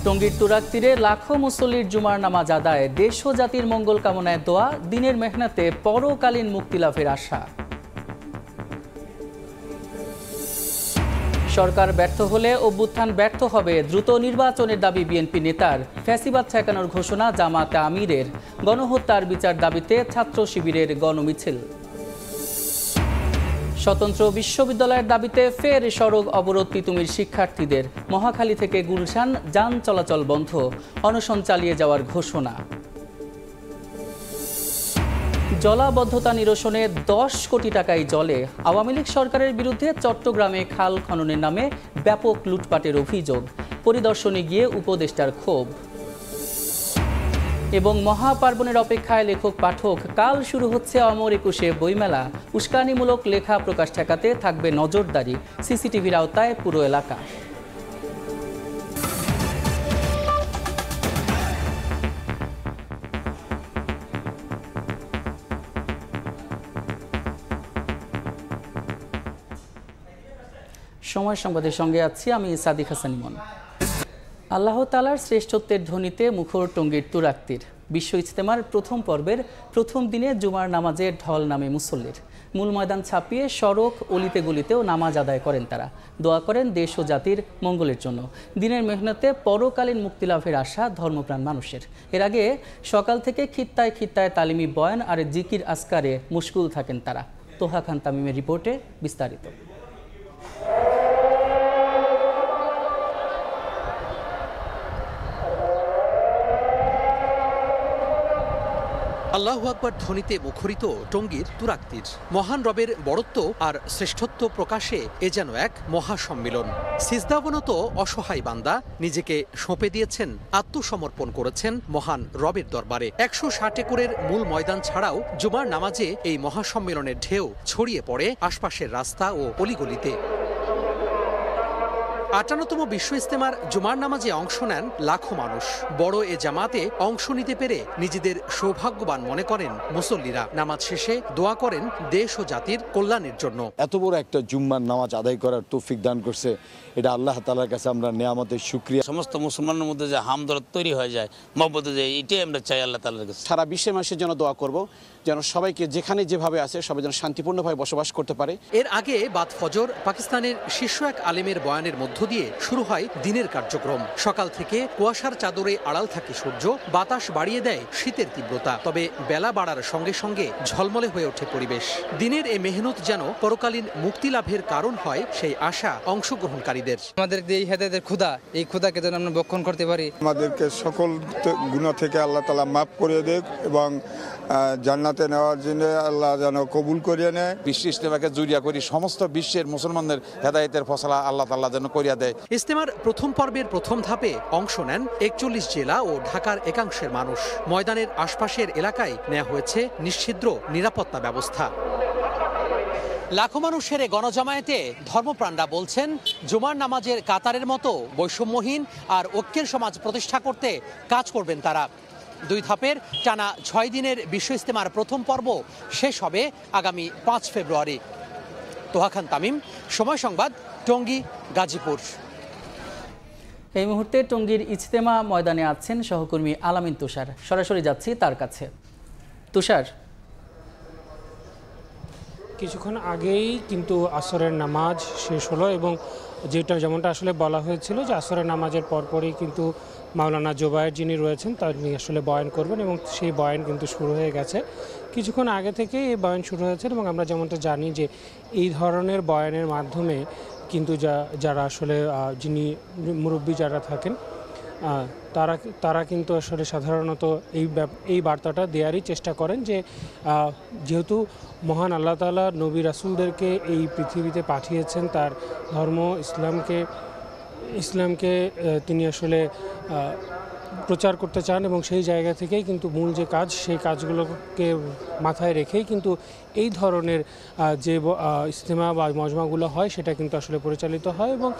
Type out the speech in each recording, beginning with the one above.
টঙ্গীর তুরাগ তীরে লাখো মুসল্লির জুমার নামাজ আদায়, দেশ ও জাতির মঙ্গল কামনায় দোয়া, দিনের মেহনতে পরকালীন মুক্তি লাভের আশা। সরকার ব্যর্থ হলে অভ্যুত্থান ব্যর্থ হবে, দ্রুত নির্বাচনের দাবি বিএনপি নেতার। ফ্যাসিবাদ ঠেকানোর ঘোষণা জামাতে আমিরের। গণহত্যার বিচার দাবিতে ছাত্র শিবিরের গণমিছিল। স্বতন্ত্র বিশ্ববিদ্যালয়ের দাবিতে ফের সড়ক অবরোধ তিতুমির শিক্ষার্থীদের। মহাখালী থেকে গুলশান যান চলাচল বন্ধ, অনশন চালিয়ে যাওয়ার ঘোষণা। জলাবদ্ধতা নিরসনে 10 কোটি টাকাই জলে। আওয়ামী লীগ সরকারের বিরুদ্ধে চট্টগ্রামে খাল খননের নামে ব্যাপক লুটপাটের অভিযোগ। পরিদর্শনে গিয়ে উপদেষ্টার ক্ষোভ। এবং মহাপার্বণের অপেক্ষায় লেখক পাঠক, কাল শুরু হচ্ছে অমর একুশে বইমেলা। উস্কানিমূলক লেখা প্রকাশ ঠেকাতে থাকবে নজরদারি, সিসিটিভির আওতায় পুরো এলাকা। সময় সংবাদের সঙ্গে আছি আমি সাদিক হাসান ইমন। আল্লাহ তাআলার শ্রেষ্ঠত্বের ধ্বনিতে মুখর টঙ্গীর তুরাগ তীর। বিশ্ব ইজতেমার প্রথম পর্বের প্রথম দিনে জুমার নামাজের ঢল নামে মুসল্লির। মূল ময়দান ছাপিয়ে সড়ক অলিতে গলিতেও নামাজ আদায় করেন তারা। দোয়া করেন দেশ ও জাতির মঙ্গলের জন্য। দিনের মেহনতে পরকালীন মুক্তিলাভের আশা ধর্মপ্রাণ মানুষের। এর আগে সকাল থেকে খিত্তায় খিত্তায় তালিমি বয়ান আর জিকির আসকারে মুশগুল থাকেন তারা। তোহা খান তামিমের রিপোর্টে বিস্তারিত। আল্লাহু আকবার ধ্বনিতে মুখরিত টঙ্গীর তুরাগ তীর। মহান রবের বড়ত্ব আর শ্রেষ্ঠত্ব প্রকাশে এ যেন এক মহাসম্মিলন। সিজদাবনত অসহায় বান্দা নিজেকে সঁপে দিয়েছেন, আত্মসমর্পণ করেছেন মহান রবের দরবারে। 160 একরের মূল ময়দান ছাড়াও জুমার নামাজে এই মহাসম্মেলনের ঢেউ ছড়িয়ে পড়ে আশপাশের রাস্তা ও অলিগলিতে। 58তম বিশ্ব ইজতেমার জুমার নামাজে অংশ নেন লাখো মানুষ। বড় এ জামাতে অংশ নিতে পেরে নিজেদের সৌভাগ্যবান মনে করেন মুসল্লিরা। নামাজ শেষে দোয়া করেন দেশ ও জাতির কল্যাণের জন্য। এত বড় একটা জুম্মার নামাজ আদায় করার তৌফিক দান করছে, এটা আল্লাহ তাআলার কাছে আমরা নেয়ামতের শুকরিয়া। সমস্ত মুসলমানের মধ্যে যে হামদরদ তৈরি হয়ে যায়, মহব্বত যায়, এটাই আমরা চাই আল্লাহ তাআলার কাছে। সারা বিশ্বের মানুষের জন্য দোয়া করব যেন সবাইকে যেখানে যেভাবে আছে সবাই যেন শান্তিপূর্ণভাবে বসবাস করতে পারে। এর আগে বাদ ফজর পাকিস্তানের শীর্ষ এক আলেমের বয়ানের মধ্য দিয়ে শুরু হয় দিনের কার্যক্রম। সকাল থেকে কুয়াশার চাদরে আড়াল থাকে সূর্য, বাতাস বাড়িয়ে দেয় শীতের তীব্রতা। তবে বেলা বাড়ার সঙ্গে সঙ্গে ঝলমলে হয়ে ওঠে পরিবেশ। দিনের এই মেহনত যেন পরকালীন মুক্তি লাভের কারণ হয় সেই আশা অংশগ্রহণকারীদের। আমাদের এই হেদায়েতের ক্ষুধা, এই ক্ষুধাকে যেন আমরা বক্ষণ করতে পারি। আমাদেরকে সকল গুনাহ থেকে আল্লাহ তাআলা মাফ করে দেন এবং জান্নাতে নেওয়ার জন্য আল্লাহ যেন কবুল করিয়ে নেয়। বিশ্ব ইজতেমাকে জুড়িয়া করি সমস্ত বিশ্বের মুসলমানদের হেদায়েতের ফসলা আল্লাহ তাআলা যেন করিয়া দেয়। ইজতেমার প্রথম পর্বের প্রথম ধাপে অংশ নেন 41 জেলা ও ঢাকার একাংশের মানুষ। ময়দানের আশপাশের এলাকায় নেওয়া হয়েছে নিশ্ছিদ্র নিরাপত্তা ব্যবস্থা। লাখো মানুষের গণজামায়াতে ধর্মপ্রাণরা বলছেন, জুমার নামাজের কাতারের মতো বৈষম্যহীন আর ঐক্যের সমাজ প্রতিষ্ঠা করতে কাজ করবেন তারা। 2 ধাপের টানা 6 দিনের বিশ্ব ইজতেমার প্রথম পর্ব শেষ হবে আগামী 5 ফেব্রুয়ারি। তোহা খান তামিম, সময় সংবাদ, টঙ্গী, গাজীপুর। এই মুহূর্তে টঙ্গীর ইজতেমা ময়দানে আছেন সহকর্মী আলামিন তুষার। সরাসরি যাচ্ছি তার কাছে। তুষার, কিছুক্ষণ আগেই কিন্তু আসরের নামাজ শেষ হলো এবং যেমনটা আসলে বলা হয়েছিল যে আসরের নামাজের পরপরই কিন্তু মাওলানা জোবায়ের যিনি রয়েছেন তিনি আসলে বয়ান করবেন এবং সেই বয়ান কিন্তু শুরু হয়ে গেছে। কিছুক্ষণ আগে থেকেই এই বয়ান শুরু হয়েছে এবং আমরা যেমনটা জানি যে এই ধরনের বয়ানের মাধ্যমে কিন্তু যারা আসলে যিনি মুরব্বী যারা থাকেন তারা কিন্তু আসলে সাধারণত এই বার্তাটা দেওয়ারই চেষ্টা করেন যে যেহেতু মহান আল্লাহ তাআলা নবী রাসূলদেরকে এই পৃথিবীতে পাঠিয়েছেন, তার ধর্ম ইসলামকে তিনি আসলে প্রচার করতে চান এবং সেই জায়গা থেকেই কিন্তু মূল যে কাজ সেই কাজগুলোকে মাথায় রেখেই কিন্তু এই ধরনের যে ইজতেমা বা মজমাগুলো হয় সেটা কিন্তু আসলে পরিচালিত হয় এবং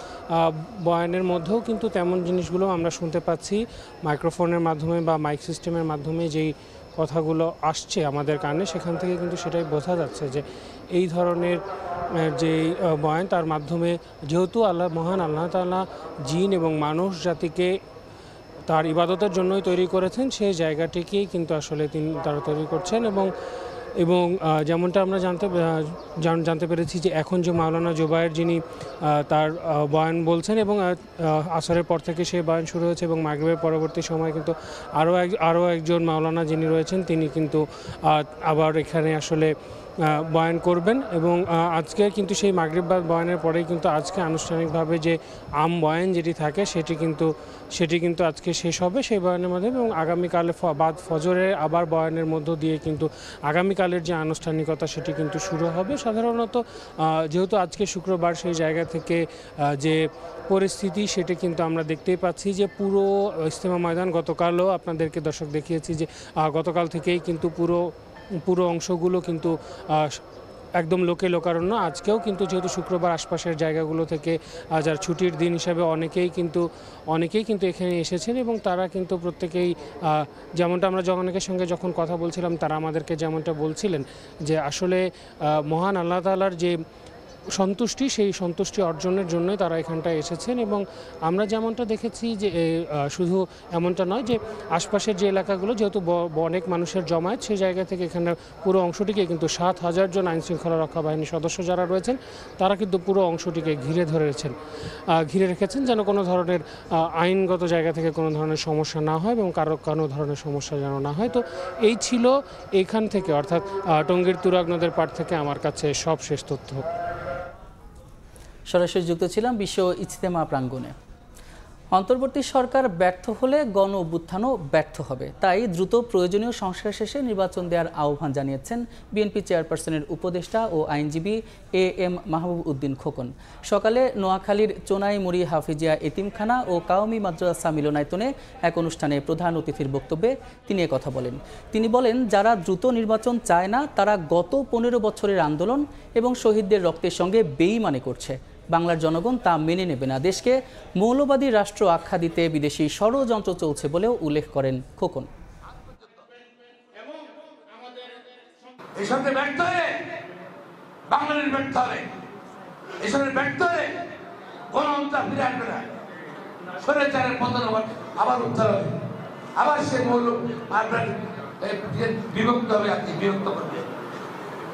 বয়ানের মধ্যেও কিন্তু তেমন জিনিসগুলো আমরা শুনতে পাচ্ছি মাইক্রোফোনের মাধ্যমে বা মাইক সিস্টেমের মাধ্যমে যেই কথাগুলো আসছে আমাদের কানে, সেখান থেকে কিন্তু সেটাই বোঝা যাচ্ছে যে এই ধরনের যে বয়ান, তার মাধ্যমে যেহেতু মহান আল্লাহ তাআলা জিন এবং মানুষ জাতিকে তার ইবাদতের জন্যই তৈরি করেছেন, সেই জায়গাটিকেই কিন্তু আসলে তারা তৈরি করছেন। এবং যেমনটা আমরা জানতে পেরেছি যে এখন যে মাওলানা জুবায়ের যিনি তার বয়ান বলছেন, এবং আসরের পর থেকে সেই বয়ান শুরু হয়েছে, এবং মাগরিবের পরবর্তী সময় কিন্তু আরও একজন মাওলানা যিনি রয়েছেন তিনি কিন্তু আবার এখানে আসলে বয়ান করবেন। এবং আজকে কিন্তু সেই মাগরিব বয়ানের পরেই কিন্তু আজকে আনুষ্ঠানিকভাবে যে আম বয়ান যেটি থাকে সেটি কিন্তু আজকে শেষ হবে সেই বয়ানের মাধ্যমে, এবং আগামীকালে বাদ ফজরের আবার বয়ানের মধ্য দিয়ে কিন্তু আগামীকালের যে আনুষ্ঠানিকতা সেটি কিন্তু শুরু হবে। সাধারণত যেহেতু আজকে শুক্রবার, সেই জায়গা থেকে যে পরিস্থিতি সেটি কিন্তু আমরা দেখতেই পাচ্ছি যে পুরো ইজতেমা ময়দান, গতকালও আপনাদেরকে দর্শক দেখিয়েছি যে গতকাল থেকেই কিন্তু পুরো অংশগুলো কিন্তু একদম লোকারণ্য। আজকেও কিন্তু যেহেতু শুক্রবার, আশপাশের জায়গাগুলো থেকে যার ছুটির দিন হিসাবে অনেকেই কিন্তু এখানে এসেছেন, এবং তারা কিন্তু প্রত্যেকেই যেমনটা আমরা অনেকের সঙ্গে যখন কথা বলছিলাম, তারা আমাদেরকে যেমনটা বলছিলেন যে আসলে মহান আল্লাহ তাআলার যে সন্তুষ্টি, সেই সন্তুষ্টি অর্জনের জন্যই তারা এখানটায় এসেছেন। এবং আমরা যেমনটা দেখেছি যে শুধু এমনটা নয় যে আশপাশের যে এলাকাগুলো যেহেতু অনেক মানুষের জমায়েত, সেই জায়গা থেকে এখানে পুরো অংশটিকে কিন্তু 7,000 জন আইনশৃঙ্খলা রক্ষা বাহিনীর সদস্য যারা রয়েছেন তারা কিন্তু পুরো অংশটিকে ঘিরে রেখেছেন যেন কোনো ধরনের আইনগত জায়গা থেকে কোনো ধরনের সমস্যা না হয়, এবং কোনো ধরনের সমস্যা যেন না হয়। তো এই ছিল এইখান থেকে, অর্থাৎ টঙ্গীর তুরাগ নদের পাড় থেকে আমার কাছে সব শেষ তথ্য। সরাসরি যুক্ত ছিলাম বিশ্ব ইজতেমা প্রাঙ্গণে। অন্তর্বর্তী সরকার ব্যর্থ হলে গণ অভ্যুত্থানও ব্যর্থ হবে, তাই দ্রুত প্রয়োজনীয় সংস্কার শেষে নির্বাচন দেওয়ার আহ্বান জানিয়েছেন বিএনপি চেয়ারপারসনের উপদেষ্টা ও আইনজীবী AM মাহবুব উদ্দিন খোকন। সকালে নোয়াখালীর চোনাইমুড়ি হাফিজিয়া এতিমখানা ও কাওমি মাদ্রাসা মিলনায়তনে এক অনুষ্ঠানে প্রধান অতিথির বক্তব্যে তিনি কথা বলেন। তিনি বলেন, যারা দ্রুত নির্বাচন চায় না তারা গত 15 বছরের আন্দোলন এবং শহীদদের রক্তের সঙ্গে বেইমানি করছে। বাংলার জনগণ তা মেনে নেবে না। দেশকে মৌলবাদী রাষ্ট্র আখ্যা দিতে বিদেশি ষড়যন্ত্র চলছে বলেও উল্লেখ করেন খোকন।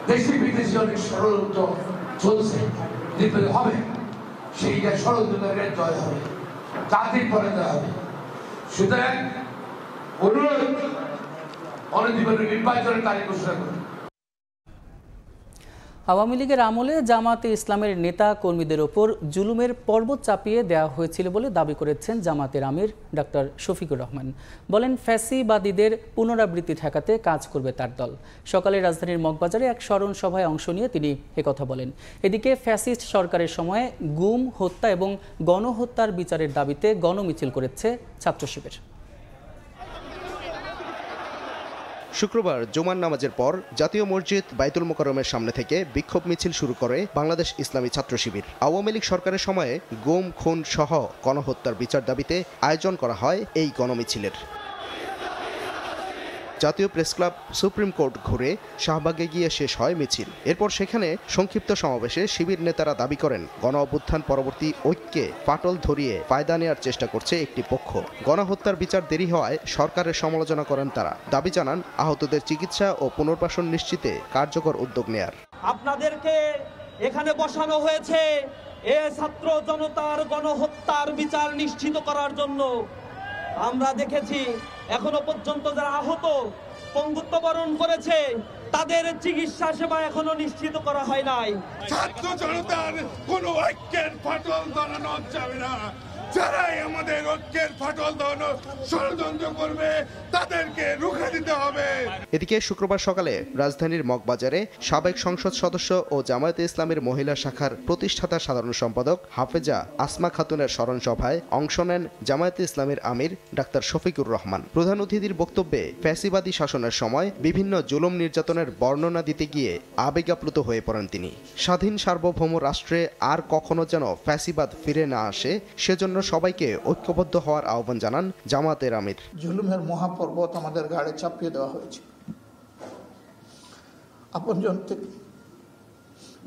দেশি বিদেশি অনেক ষড়যন্ত্র চলছে, হবে সেই ষড়যন্ত্রের জয় হবে, জাতির পরে দেওয়া হবে। সুতরাং অনুরোধ, অনধিপতি নির্বাচনের তারিখ ঘোষণা করুন। আওয়ামী লীগের আমলে জামাতে ইসলামের নেতা কর্মীদের ওপর জুলুমের পর্বত চাপিয়ে দেওয়া হয়েছিল বলে দাবি করেছেন জামাতের আমির ডক্টর শফিকুর রহমান। বলেন, ফ্যাসিবাদীদের পুনরাবৃত্তি ঠেকাতে কাজ করবে তার দল। সকালে রাজধানীর মগবাজারে এক স্মরণ সভায় অংশ নিয়ে তিনি একথা বলেন। এদিকে ফ্যাসিস্ট সরকারের সময়ে গুম, হত্যা এবং গণহত্যার বিচারের দাবিতে গণমিছিল করেছে ছাত্র শিবির। শুক্রবার জুমার নামাজের পর জাতীয় মসজিদ বাইতুল মোকাররমের সামনে থেকে বিক্ষোভ মিছিল শুরু করে বাংলাদেশ ইসলামী ছাত্র শিবির। আওয়ামী লীগ সরকারের সময়ে গুম, খুন সহ গণহত্যার বিচার দাবিতে আয়োজন করা হয় এই গণমিছিলের। জাতীয় প্রেস ক্লাব, সুপ্রিম কোর্ট ঘুরে শাহবাগে গিয়ে শেষ হয় মিছিল। এরপর সেখানে সংক্ষিপ্ত সমাবেশে শিবির নেতারা দাবি করেন, গণ অভ্যুত্থান পরবর্তী ঐক্যে ফাটল ধরিয়ে ফায়দা নেওয়ার চেষ্টা করছে একটি পক্ষ। গণহত্যার বিচার দেরি হওয়ায় সরকারের সমালোচনা করেন তারা। দাবি জানান আহতদের চিকিৎসা ও পুনর্বাসন নিশ্চিতে কার্যকর উদ্যোগ নেয়ার। আপনাদেরকে এখানে বসানো হয়েছে এ ছাত্র জনতার গণহত্যার বিচার নিশ্চিত করার জন্য। আমরা দেখেছি এখনো পর্যন্ত যারা আহত, পঙ্গুত্ব বরণ করেছে, তাদের চিকিৎসা সেবা এখনো নিশ্চিত করা হয় নাই। ছাত্র জনতার কোনো ঐক্যের ফাটল ধরানো যাবে না। যারাই আমাদের ঐক্যের ফাটল ধরানো ষড়যন্ত্র করবে তাদেরকে রুখে দিতে হবে। এদিকে শুক্রবার সকালে রাজধানীর মগবাজারে সাবেক সংসদ সদস্য ও জামায়াতে ইসলামের মহিলা শাখার প্রতিষ্ঠাতা সাধারণ সম্পাদক হাফেজা আসমা খাতুনের স্মরণ সভায় অংশ নেন জামায়াতে ইসলামের আমির ডাক্তার শফিকুর রহমান। প্রধান অতিথির বক্তব্যে ফ্যাসিবাদী শাসনের সময় বিভিন্ন জুলুম নির্যাতনের বর্ণনা দিতে গিয়ে আবেগাপ্লুত হয়ে পড়েন তিনি। স্বাধীন সার্বভৌম রাষ্ট্রে আর কখনো যেন ফ্যাসিবাদ ফিরে না আসে, সেজন্য সবাইকে ঐক্যবদ্ধ হওয়ার আহ্বান জানান জামাতের আমির। জুলুমের মহাপর্বত আমাদের ঘাড়ে চাপিয়ে দেওয়া হয়েছে। আপনজন থেকে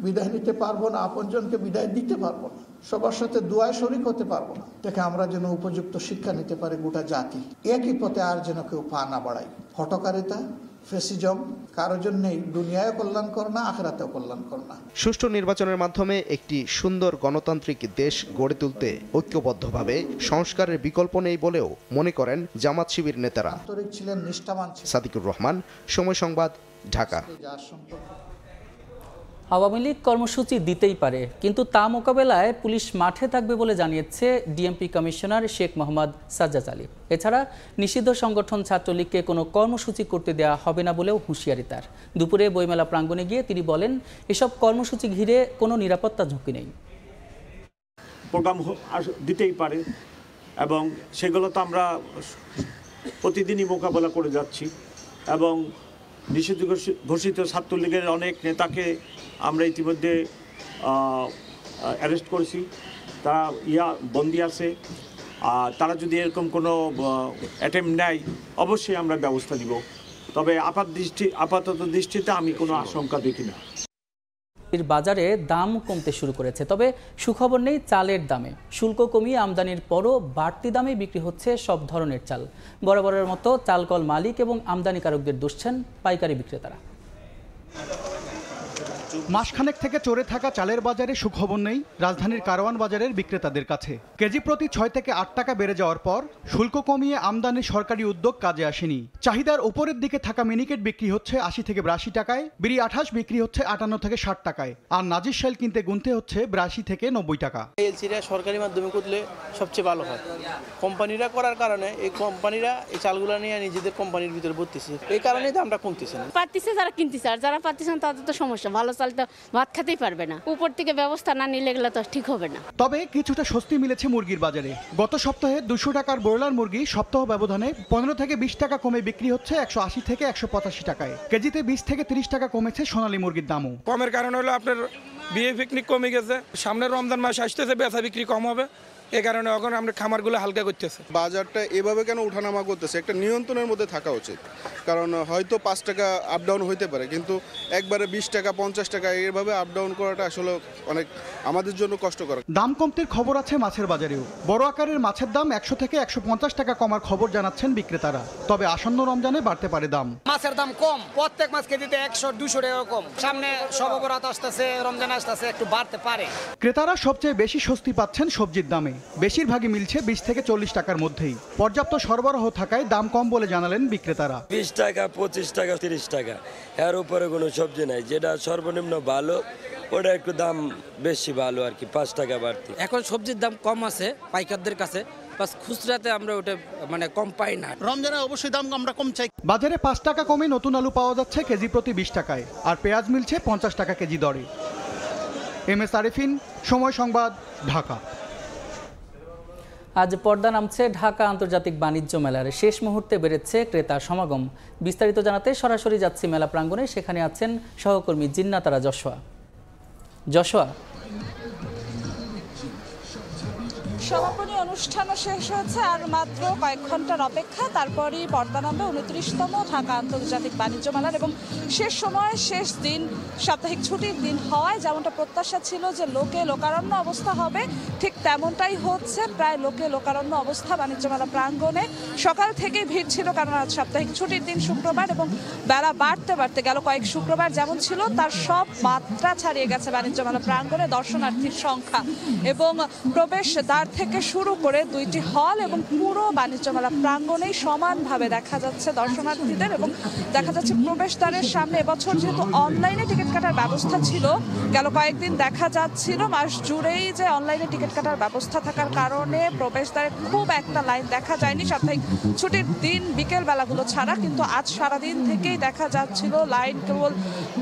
বিদায় নিতে পারবো না, আপনজনকে বিদায় দিতে পারবো না, সবার সাথে দোয়ায় শরীক হতে পারবো না। দেখে আমরা যেন উপযুক্ত শিক্ষা নিতে পারি গোটা জাতি, একই পথে আর যেন কেউ পা না বাড়াই। হটকারিতা, ফেসিজম কারোর জন্যই দুনিয়ায় কল্যাণকর না, আখিরাতেও কল্যাণকর না। সুষ্ঠু নির্বাচনের মাধ্যমে একটি সুন্দর গণতান্ত্রিক দেশ গড়ে তুলতে ঐক্যবদ্ধভাবে সংস্কারের বিকল্প নেই বলেও মনে করেন জামাত শিবির নেতারা। আন্তরিক ছিলেন, নিষ্ঠাবান ছিলেন। সাদিকুর রহমান, সময় সংবাদ, ঢাকা। আওয়ামী লীগ কর্মসূচি দিতেই পারে, কিন্তু তা মোকাবেলায় পুলিশ মাঠে থাকবে বলে জানিয়েছে ডিএমপি কমিশনার শেখ মোহাম্মদ সাজ্জাদ আলী। এছাড়া নিষিদ্ধ সংগঠন ছাত্রলীগকে কোনো কর্মসূচি করতে দেওয়া হবে না বলেও হুঁশিয়ারি তার। দুপুরে বইমেলা প্রাঙ্গণে গিয়ে তিনি বলেন, এসব কর্মসূচি ঘিরে কোনো নিরাপত্তা ঝুঁকি নেই। প্রোগ্রাম দিতেই পারে এবং সেগুলো তো আমরা প্রতিদিনই মোকাবেলা করে যাচ্ছি এবং নিষিদ্ধ ঘোষিত ছাত্রলীগের অনেক নেতাকে আমরা ইতিমধ্যে অ্যারেস্ট করেছি, তারা বন্দি আছে। তারা যদি এরকম কোনো অ্যাটেম্প নেয় অবশ্যই আমরা ব্যবস্থা নিব, তবে আপাতত দৃষ্টিতে আমি কোনো আশঙ্কা দেখি না। বাজারে দাম কমতে শুরু করেছে, তবে সুখবর নেই চালের দামে। শুল্ক কমিয়ে আমদানির পরও বাড়তি দামে বিক্রি হচ্ছে সব ধরনের চাল। বরাবরের মতো চালকল মালিক এবং আমদানিকারকদের দুষছেন পাইকারি বিক্রেতারা। মাসখানেক থেকে চড়ে থাকা চালের বাজারে সুখবর নেই রাজধানীর কারওয়ান বাজারের বিক্রেতাদের কাছে। কেজি প্রতি 6 থেকে 8 টাকা বেড়ে যাওয়ার পর শুল্ক কমিয়ে আমদানির সরকারি উদ্যোগ কাজে আসেনি। চাহিদার উপরের দিকে থাকা মিনিকেট বিক্রি হচ্ছে 80 থেকে 82 টাকায়, বিড়ি 28 বিক্রি হচ্ছে 58 থেকে 60 টাকায়, আর নাজির শাইল কিনতে গুনতে হচ্ছে 82 থেকে 90 টাকা। এলসিরা সরকারি মাধ্যমে করলে সবচেয়ে ভালো হয়। কোম্পানিরা করার কারণে এই কোম্পানিরা এই চালগুলো নিয়ে নিজেদের কোম্পানির ভিতরে ভর্তিছে, এই কারণেই দামটা কমতেছে না। পারতেছে যারা কিনতেছে, আর যারা পারতেছেন তাদের তো সমস্যা। ভালো চাল তো ভাত খেতেই পারবে না, উপর থেকে ব্যবস্থা না নিলে এগুলো তো ঠিক হবে না। তবে কিছুটা স্বস্তি মিলেছে মুরগির বাজারে। গত সপ্তাহে 200 টাকার ব্রয়লার মুরগি সপ্তাহ ব্যবধানে 15 থেকে 20 টাকা কমে বিক্রি হচ্ছে 180 থেকে 185 টাকায়। কেজিতে 20 থেকে 30 টাকা কমেছে সোনালী মুরগির দামও। কমের কারণ হলো আপনার বিয়ে পিকনিক কমে গেছে, সামনের রমজান মাস আসতেছে, বেচা বিক্রি কম হবে, এই কারণে এখন আমরা খামারগুলো হালকা করতেছে। বাজারটা এভাবে কেন ওঠানামা করতেছে, একটা নিয়ন্ত্রণের মধ্যে থাকা উচিত। কারণ হয়তো 5 টাকা আপ ডাউন হইতে পারে, কিন্তু একবারে 20 টাকা 50 টাকা এভাবে আপ ডাউন করাটা আসলে অনেক আমাদের জন্য কষ্টকর। দাম কমতির খবর আছে মাছের বাজারেও। বড় আকারের মাছের দাম 100 থেকে 150 টাকা কমার খবর জানাচ্ছেন বিক্রেতারা। তবে আসন্ন রমজানে বাড়তে পারে দাম। মাছের দাম কম, প্রত্যেক মাছ কেজিতে 100-200 টাকা কম। সামনে শবে বরাত আসতেছে, রমজান আসতেছে, একটু বাড়তে পারে। ক্রেতারা সবচেয়ে বেশি স্বস্তি পাচ্ছেন সবজির দামে। বেশিরভাগই মিলছে 20 থেকে 40 টাকার মধ্যেই। পর্যাপ্ত সরবরাহ থাকায় দাম কম বলে জানালেন বিক্রেতারা। 20 টাকা, 25 টাকা, 30 টাকা, এর উপরে কোনো সবজি নাই। যেটা সর্বনিম্ন ভালো ওটা একটু দাম বেশি ভালো আর কি, 5 টাকা বাড়তি। এখন সবজির দাম কম আছে পাইকারদের কাছে, বাস খুচরাতে আমরা ওটা কম পাই না। রমজানে অবশ্যই দাম আমরা কম চাই। বাজারে 5 টাকা কমে নতুন আলু পাওয়া যাচ্ছে কেজি প্রতি 20 টাকায়, আর পেঁয়াজ মিলছে 50 টাকা কেজি দরে। MS আরিফিন, সময় সংবাদ, ঢাকা। আজ পর্দা নামছে ঢাকা আন্তর্জাতিক বাণিজ্য মেলার। শেষ মুহূর্তে বেড়েছে ক্রেতার সমাগম। বিস্তারিত জানাতে সরাসরি যাচ্ছি মেলা প্রাঙ্গণে। সেখানে আছেন সহকর্মী জিন্নাতারা যশোয়া। সমাপনী অনুষ্ঠানও শেষ হয়েছে, আর মাত্র কয়েক ঘন্টার অপেক্ষা, তারপরই পর্দা নামবে 29তম ঢাকা আন্তর্জাতিক বাণিজ্য মেলার। এবং শেষ সময়, শেষ দিন, সাপ্তাহিক ছুটির দিন হওয়ায় যেমনটা প্রত্যাশা ছিল যে লোকে লোকারণ্য অবস্থা হবে, ঠিক তেমনটাই হচ্ছে। প্রায় লোকে লোকারণ্য অবস্থা বাণিজ্য মেলা প্রাঙ্গণে। সকাল থেকে ভিড় ছিল, কারণ আজ সাপ্তাহিক ছুটির দিন শুক্রবার, এবং বেলা বাড়তে বাড়তে গেল কয়েক শুক্রবার যেমন ছিল তার সব মাত্রা ছাড়িয়ে গেছে বাণিজ্য মেলা প্রাঙ্গণে দর্শনার্থীর সংখ্যা। এবং প্রবেশ দ্বার থেকে শুরু করে 2টি হল এবং পুরো বাণিজ্য মেলা প্রাঙ্গণেই সমানভাবে দেখা যাচ্ছে দর্শনার্থীদের। এবং দেখা যাচ্ছে প্রবেশদ্বারের সামনে এবছর যেহেতু অনলাইনে টিকিট কাটার ব্যবস্থা ছিল, গেল কয়েকদিন দেখা যাচ্ছিল মাস জুড়েই যে অনলাইনে টিকিট কাটার ব্যবস্থা থাকার কারণে প্রবেশদ্বারে খুব একটা লাইন দেখা যায়নি সাপ্তাহিক ছুটির দিন বিকেল বেলাগুলো ছাড়া। কিন্তু আজ সারাদিন থেকেই দেখা যাচ্ছিল লাইন কেবল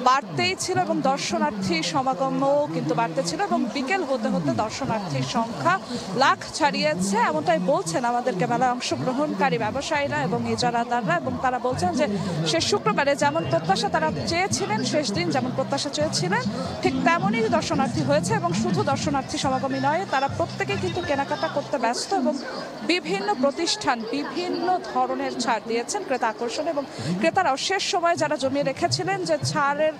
বাড়তেই ছিল এবং দর্শনার্থী সমাগমও কিন্তু বাড়তে ছিল। এবং বিকেল হতে হতে দর্শনার্থীর সংখ্যা লাখ ছাড়িয়েছে, এমনটাই বলছেন আমাদেরকে মেলায় অংশগ্রহণকারী ব্যবসায়ীরা এবং ইজারাদাররা। এবং তারা বলছেন যে শেষ শুক্রবারে যেমন প্রত্যাশা তারা চেয়েছিলেন, শেষ দিন যেমন প্রত্যাশা চেয়েছিলেন, ঠিক তেমনই দর্শনার্থী হয়েছে। এবং শুধু দর্শনার্থী সমাগমই নয়, তারা প্রত্যেকেই কিন্তু কেনাকাটা করতে ব্যস্ত এবং বিভিন্ন প্রতিষ্ঠান বিভিন্ন ধরনের ছাড় দিয়েছেন ক্রেতা আকর্ষণ। এবং ক্রেতারাও শেষ সময় যারা জমিয়ে রেখেছিলেন যে ছাড়ের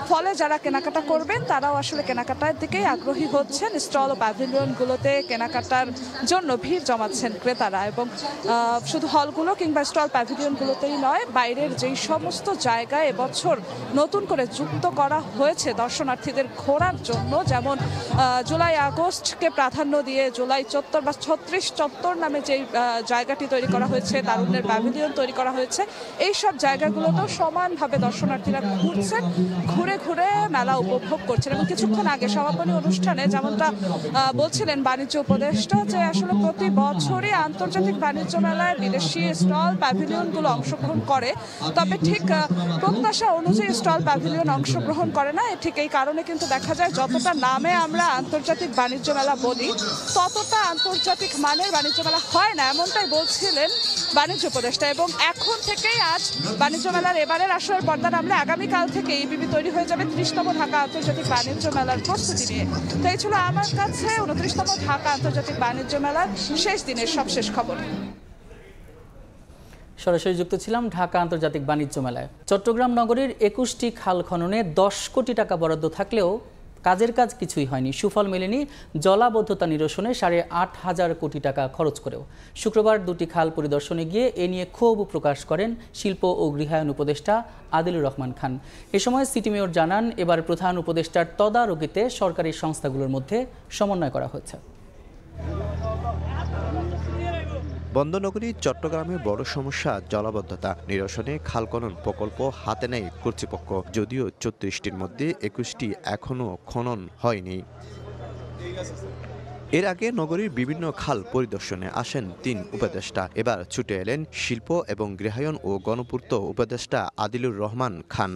ফলে যারা কেনাকাটা করবেন, তারাও আসলে কেনাকাটার দিকেই আগ্রহী হচ্ছেন। স্টল ও প্যাভিলিয়নগুলোতে কেনাকাটার জন্য ভিড় জমাচ্ছেন ক্রেতারা। এবং শুধু হলগুলো কিংবা স্টল প্যাভিলিয়নগুলোতেই নয়, বাইরের যেই সমস্ত জায়গায় এবছর নতুন করে যুক্ত করা হয়েছে দর্শনার্থীদের ঘোরার জন্য, যেমন জুলাই আগস্টকে প্রাধান্য দিয়ে জুলাই চত্বর বা 36 চত্বর নামে যেই জায়গাটি তৈরি করা হয়েছে, তারুণ্যের প্যাভিলিয়ন তৈরি করা হয়েছে, এই সব জায়গাগুলোতেও সমানভাবে দর্শনার্থীরা ঘুরছেন, ঘুরে ঘুরে মেলা উপভোগ করছেন। এবং কিছুক্ষণ আগে সমাপনী অনুষ্ঠানে যেমনটা বলছিলেন বাণিজ্য উপদেষ্টা, যে আসলে প্রতি বছরই আন্তর্জাতিক বাণিজ্য মেলায় বিদেশি স্টল প্যাভিলিয়নগুলো অংশগ্রহণ করে, তবে ঠিক প্রত্যাশা অনুযায়ী স্টল প্যাভিলিয়ন অংশগ্রহণ করে না। ঠিক এই কারণে কিন্তু দেখা যায় যতটা নামে আমরা আন্তর্জাতিক বাণিজ্য মেলা বলি, ততটা আন্তর্জাতিক মানের বাণিজ্য মেলা হয় না, এমনটাই বলছিলেন বাণিজ্য উপদেষ্টা। এবং এখন থেকেই আজ বাণিজ্য মেলার এবারের আসরের পর্দা নামলে আগামীকাল থেকে ইবিবি তৈরি হয়ে যাবে 30তম ঢাকা আন্তর্জাতিক বাণিজ্য মেলার প্রস্তুতি নিয়ে। তো এই ছিল আমার কাছে 29তম ঢাকা আন্তর্জাতিক বাণিজ্য মেলার শেষ দিনের সবশেষ খবর। সরাসরি যুক্ত ছিলাম ঢাকা আন্তর্জাতিক বাণিজ্য মেলায়। চট্টগ্রাম নগরীর 21টি খাল খননে 10 কোটি টাকা বরাদ্দ থাকলেও কাজের কাজ কিছুই হয়নি, সুফল মেলেনি জলাবদ্ধতা নিরসনে 8.5 কোটি টাকা খরচ করেও। শুক্রবার দুটি খাল পরিদর্শনে গিয়ে এ নিয়ে ক্ষোভ প্রকাশ করেন শিল্প ও গৃহায়ন উপদেষ্টা আদিলুর রহমান খান। এ সময় সিটি মেয়র জানান, এবার প্রধান উপদেষ্টার তদারকিতে সরকারি সংস্থাগুলোর মধ্যে সমন্বয় করা হয়েছে। বন্দরনগরী চট্টগ্রামের বড় সমস্যা জলাবদ্ধতা নিরসনে খাল খনন প্রকল্প হাতে নেয় কর্তৃপক্ষ, যদিও 34টির মধ্যে 21টি এখনও খনন হয়নি। এর আগে নগরীর বিভিন্ন খাল পরিদর্শনে আসেন 3 উপদেষ্টা। এবার ছুটে এলেন শিল্প এবং গৃহায়ন ও গণপূর্ত উপদেষ্টা আদিলুর রহমান খান।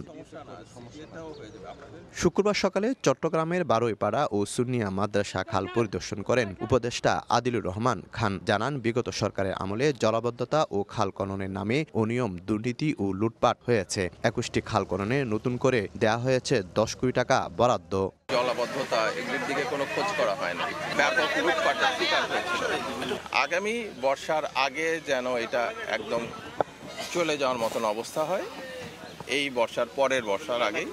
শুক্রবার সকালে চট্টগ্রামের বারোইপাড়া ও সুন্নিয়া মাদ্রাসা খাল পরিদর্শন করেন উপদেষ্টা আদিলুর রহমান খান। জানান, বিগত সরকারের আমলে জলাবদ্ধতা ও খাল খননের নামে অনিয়ম, দুর্নীতি ও লুটপাট হয়েছে। 21টি খাল খননে নতুন করে দেয়া হয়েছে 10 কোটি টাকা বরাদ্দ। জলাবদ্ধতা এগুলির দিকে কোনো খোঁজ করা হয়নি, ব্যাপক লুটপাটের শিকার হয়েছিল। আগামী বর্ষার আগে যেন এটা একদম চলে যাওয়ার মতন অবস্থা হয়, এই বর্ষার পরের বর্ষার আগে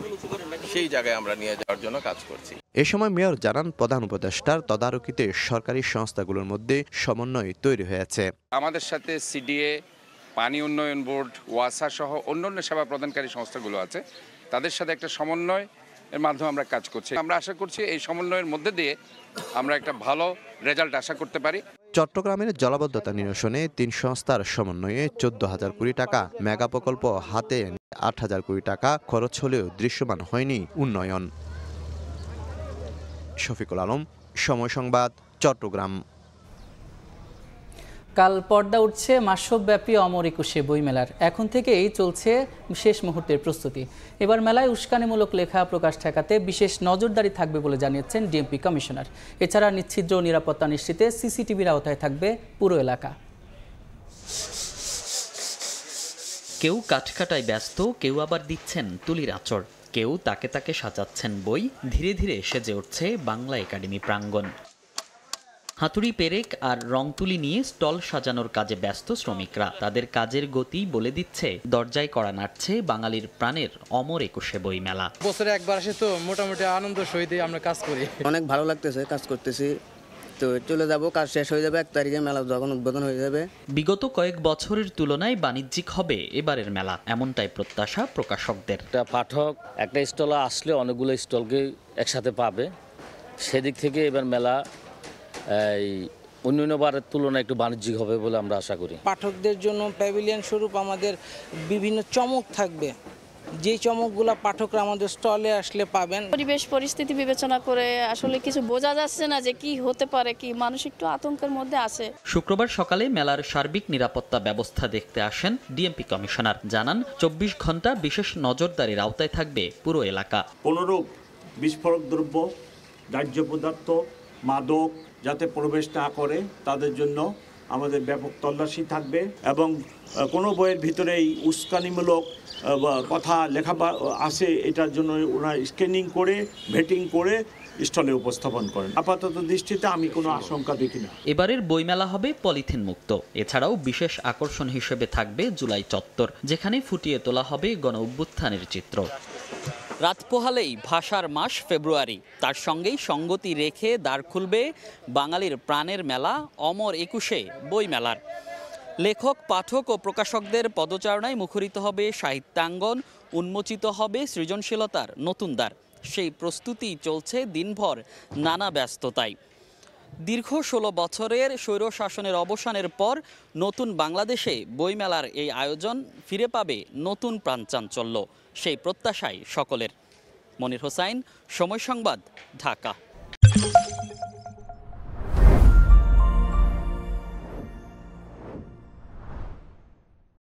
সেই জায়গায় আমরা নিয়ে যাওয়ার জন্য কাজ করছি। এ সময় মেয়র জানান, প্রধান উপদেষ্টার তদারকিতে সরকারি সংস্থাগুলোর মধ্যে সমন্বয় তৈরি হয়েছে। আমাদের সাথে সিডিএ, পানি উন্নয়ন বোর্ড, ওয়াসা সহ অন্যান্য সেবা প্রদানকারী সংস্থাগুলো আছে, তাদের সাথে একটা সমন্বয় এর মাধ্যমে আমরা কাজ করছি। আমরা আশা করছি এই সমন্বয়ের মধ্যে দিয়ে আমরা একটা ভালো রেজাল্ট আশা করতে পারি। চট্টগ্রামের জলাবদ্ধতা নিরসনে 3 সংস্থার সমন্বয়ে 14,000 কোটি টাকা মেগা প্রকল্প হাতে 8,000 কোটি টাকা খরচ হলেও দৃশ্যমান হয়নি উন্নয়ন। শফিকুল আলম, সময় সংবাদ, চট্টগ্রাম। কাল পর্দা উঠছে মাসব্যাপী অমর একুশে বইমেলার। এখন থেকেই চলছে শেষ মুহূর্তের প্রস্তুতি। এবার মেলায় উস্কানিমূলক লেখা প্রকাশ ঠেকাতে বিশেষ নজরদারি থাকবে বলে জানিয়েছেন ডিএমপি কমিশনার। এছাড়া নিচ্ছিদ্র নিরাপত্তা নিশ্চিতে সিসিটিভির আওতায় থাকবে পুরো এলাকা। কেউ কাঠকাটায় ব্যস্ত, কেউ আবার দিচ্ছেন তুলির আঁচড়, কেউ তাকে তাকে সাজাচ্ছেন বই। ধীরে ধীরে সেজে উঠছে বাংলা একাডেমি প্রাঙ্গণ। হাতুড়ি, পেরেক আর রং তুলি নিয়ে স্টল সাজানোর কাজে ব্যস্ত শ্রমিকরা। তাদের কাজের গতি বলে দিচ্ছে দরজায় কড়া নাড়ছে বাঙালির প্রাণের অমর একুশে বই মেলা। বছরে একবার আসে তো মোটামুটি আনন্দ সহিত আমরা কাজ করি। অনেক ভালো লাগতেছে, কাজ করতেছি। তো চলে যাব, কাজ শেষ হয়ে যাবে 1 তারিখে, মেলা যখন উদ্বোধন হয়ে যাবে। বিগত কয়েক বছরের তুলনায় বাণিজ্যিক হবে এবারের মেলা, এমনটাই প্রত্যাশা প্রকাশকদের। একটা পাঠক একটা স্টলে আসলে অনেকগুলো স্টলকে একসাথে পাবে, সেদিক থেকে এবার মেলা অন্যান্য বারের তুলনায় একটু বাণিজ্যিক হবে বলে আমরা আশা করি। পাঠকদের জন্য প্যাভিলিয়ন স্বরূপ আমাদের বিভিন্ন চমক থাকবে, যে চমকগুলো পাঠকরা আমাদের স্টলে আসলে পাবেন। পরিবেশ পরিস্থিতি বিবেচনা করে আসলে কিছু বোঝা যাচ্ছে না যে কি হতে পারে, কি মানুষ একটু আতঙ্কের মধ্যে আছে। শুক্রবার সকালে মেলার সার্বিক নিরাপত্তা ব্যবস্থা দেখতে আসেন ডিএমপি কমিশনার। জানান, 24 ঘন্টা বিশেষ নজরদারির আওতায় থাকবে পুরো এলাকা। কোনোরূপ বিস্ফোরক দ্রব্য, দাহ্য পদার্থ মাদক যাতে প্রবেশ না করে তাদের জন্য আমাদের ব্যাপক তল্লাশি থাকবে এবং কোনো বইয়ের ভিতরেই উস্কানিমূলক কথা লেখা আছে এটার জন্য ওরা স্ক্যানিং করে ভেটিং করে স্টলে উপস্থাপন করেন। আপাতত দৃষ্টিতে আমি কোনো আশঙ্কা দেখি না। এবারের বইমেলা হবে পলিথিন মুক্ত। এছাড়াও বিশেষ আকর্ষণ হিসেবে থাকবে জুলাই চত্বর, যেখানে ফুটিয়ে তোলা হবে গণঅভ্যুত্থানের চিত্র। রাত পোহালেই ভাষার মাস ফেব্রুয়ারি, তার সঙ্গেই সঙ্গতি রেখে দ্বার খুলবে বাঙালির প্রাণের মেলা অমর ২১শে বইমেলার। লেখক, পাঠক ও প্রকাশকদের পদচারণায় মুখরিত হবে সাহিত্যাঙ্গন, উন্মোচিত হবে সৃজনশীলতার নতুন দ্বার। সেই প্রস্তুতি চলছে দিনভর নানা ব্যস্ততায়। দীর্ঘ ১৬ বছরের স্বৈরশাসনের অবসানের পর নতুন বাংলাদেশে বইমেলার এই আয়োজন ফিরে পাবে নতুন প্রাণচাঞ্চল্য, সেই প্রত্যাশাই সকলের। মনির হোসাইন, সময় সংবাদ, ঢাকা।